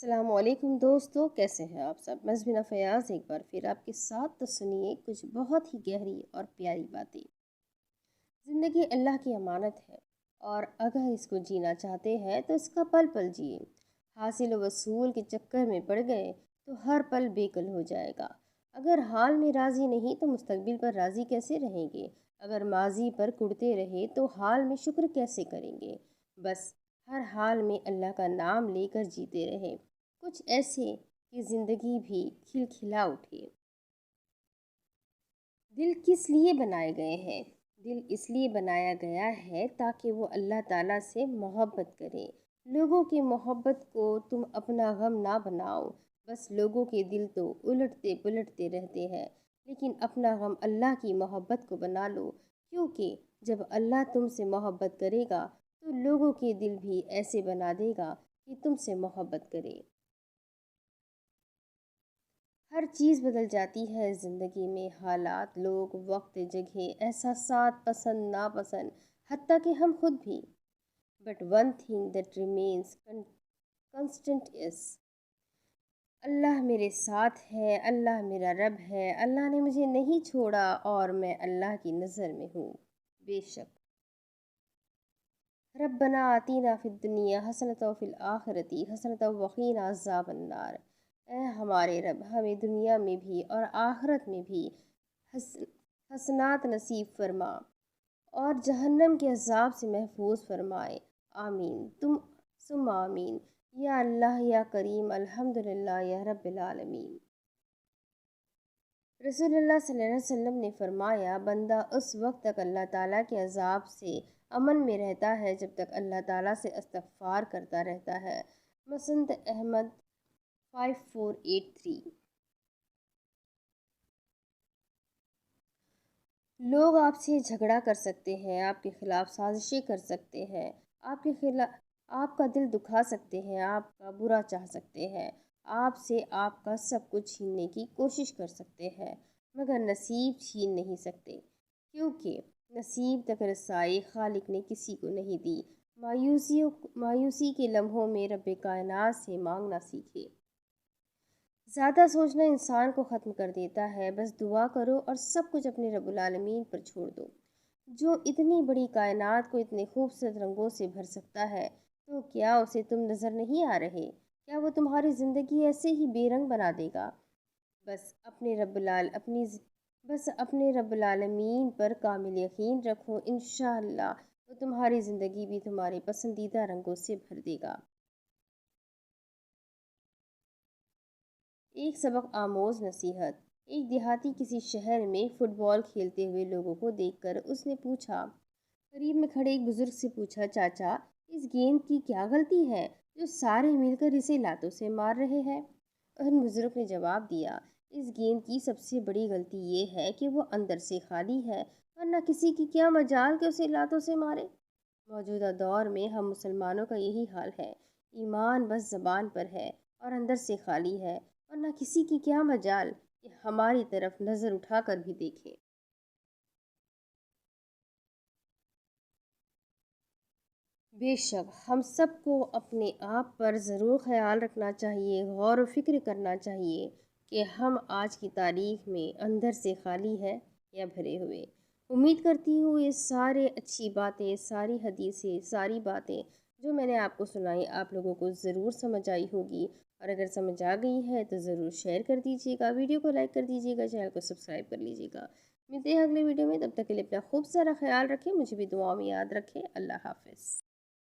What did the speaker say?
السلام علیکم دوستو، کیسے ہیں آپ سب؟ میں زبینہ فیاض ایک بار پھر آپ کے ساتھ تو سنیے کچھ بہت ہی گہری اور پیاری باتیں۔ زندگی اللہ کی امانت ہے، اور اگر اس کو جینا چاہتے ہیں تو اس کا پل پل جیے۔ حاصل و وصول کے چکر میں پڑ گئے تو ہر پل بےکل ہو جائے گا۔ اگر حال میں راضی نہیں تو مستقبل پر راضی کیسے رہیں گے؟ اگر ماضی پر کڑتے رہے تو حال میں شکر کیسے کریں گے؟ بس ہر حال میں اللہ کا نام لے کر جیتے رہیں، کچھ ایسے کہ زندگی بھی کھلکھلا اٹھے۔ دل کس لیے بنائے گئے ہیں؟ دل اس لیے بنایا گیا ہے تاکہ وہ اللہ تعالیٰ سے محبت کرے۔ لوگوں کی محبت کو تم اپنا غم نہ بناؤ، بس لوگوں کے دل تو الٹتے پلٹتے رہتے ہیں، لیکن اپنا غم اللہ کی محبت کو بنا لو، کیونکہ جب اللہ تم سے محبت کرے گا تو لوگوں کے دل بھی ایسے بنا دے گا کہ تم سے محبت کرے۔ ہر چیز بدل جاتی ہے زندگی میں، حالات، لوگ، وقت، جگہ، احساسات، پسند ناپسند، حتیٰ کہ ہم خود بھی۔ But one thing that remains constant is اللہ میرے ساتھ ہے، اللہ میرا رب ہے، اللہ نے مجھے نہیں چھوڑا اور میں اللہ کی نظر میں ہوں۔ بے شک ربنا آتینا فی الدنیا حسنۃ وفی الآخرۃ حسنۃ وقینا عذاب النار۔ اے ہمارے رب، ہمیں دنیا میں بھی اور آخرت میں بھی حسنات نصیب فرما اور جہنم کے عذاب سے محفوظ فرمائے۔ آمین ثم آمین، یا اللہ یا کریم، الحمدللہ یا رب العالمین۔ رسول اللہ صلی اللہ علیہ وسلم نے فرمایا، بندہ اس وقت تک اللہ تعالیٰ کے عذاب سے امن میں رہتا ہے جب تک اللہ تعالیٰ سے استغفار کرتا رہتا ہے۔ مسند احمد 5483۔ لوگ آپ سے جھگڑا کر سکتے ہیں، آپ کے خلاف سازشیں کر سکتے ہیں، آپ کا دل دکھا سکتے ہیں، آپ کا برا چاہ سکتے ہیں، آپ سے آپ کا سب کچھ چھیننے کی کوشش کر سکتے ہیں، مگر نصیب چھین نہیں سکتے، کیونکہ نصیب تک رسائی خالق نے کسی کو نہیں دی۔ مایوسی کے لمحوں میں رب کائنات سے مانگنا سیکھے۔ زیادہ سوچنا انسان کو ختم کر دیتا ہے، بس دعا کرو اور سب کچھ اپنے رب العالمین پر چھوڑ دو، جو اتنی بڑی کائنات کو اتنے خوبصورت رنگوں سے بھر سکتا ہے۔ تو کیا اسے تم نظر نہیں آ رہے؟ کیا وہ تمہاری زندگی ایسے ہی بے رنگ بنا دے گا؟ بس اپنے رب العالمین پر کامل یقین رکھو، انشاءاللہ وہ تمہاری زندگی بھی تمہارے پسندیدہ رنگوں سے بھر دے گا۔ ایک سبق آموز نصیحت۔ ایک دیہاتی کسی شہر میں فٹ بال کھیلتے ہوئے لوگوں کو دیکھ کر اس نے پوچھا، قریب میں کھڑے ایک بزرگ سے پوچھا، چاچا اس گیند کی کیا غلطی ہے جو سارے مل کر اسے لاتوں سے مار رہے ہیں؟ ان بزرگ نے جواب دیا، اس گیند کی سب سے بڑی غلطی یہ ہے کہ وہ اندر سے خالی ہے، ورنہ کسی کی کیا مجال کہ اسے لاتوں سے مارے۔ موجودہ دور میں ہم مسلمانوں کا یہی حال ہے، ایمان بس زبان پر ہے اور اندر سے خالی ہے، ورنہ کسی کی کیا مجال کہ ہماری طرف نظر اٹھا کر بھی دیکھے۔ بے شک ہم سب کو اپنے آپ پر ضرور خیال رکھنا چاہیے، غور و فکر کرنا چاہیے کہ ہم آج کی تاریخ میں اندر سے خالی ہے یا بھرے ہوئے۔ امید کرتی ہوں یہ سارے اچھی باتیں، ساری حدیثیں، ساری باتیں جو میں نے آپ کو سنائی آپ لوگوں کو ضرور سمجھ آئی ہوگی، اور اگر سمجھ آ گئی ہے تو ضرور شیئر کر دیجیے گا، ویڈیو کو لائک کر دیجیے گا، چینل کو سبسکرائب کر لیجیے گا۔ ملتے ہیں اگلے ویڈیو میں، تب تک کے لیے اپنا خوب سارا خیال رکھیں، مجھے بھی دعاؤں میں یاد رکھیں۔ اللہ حافظ۔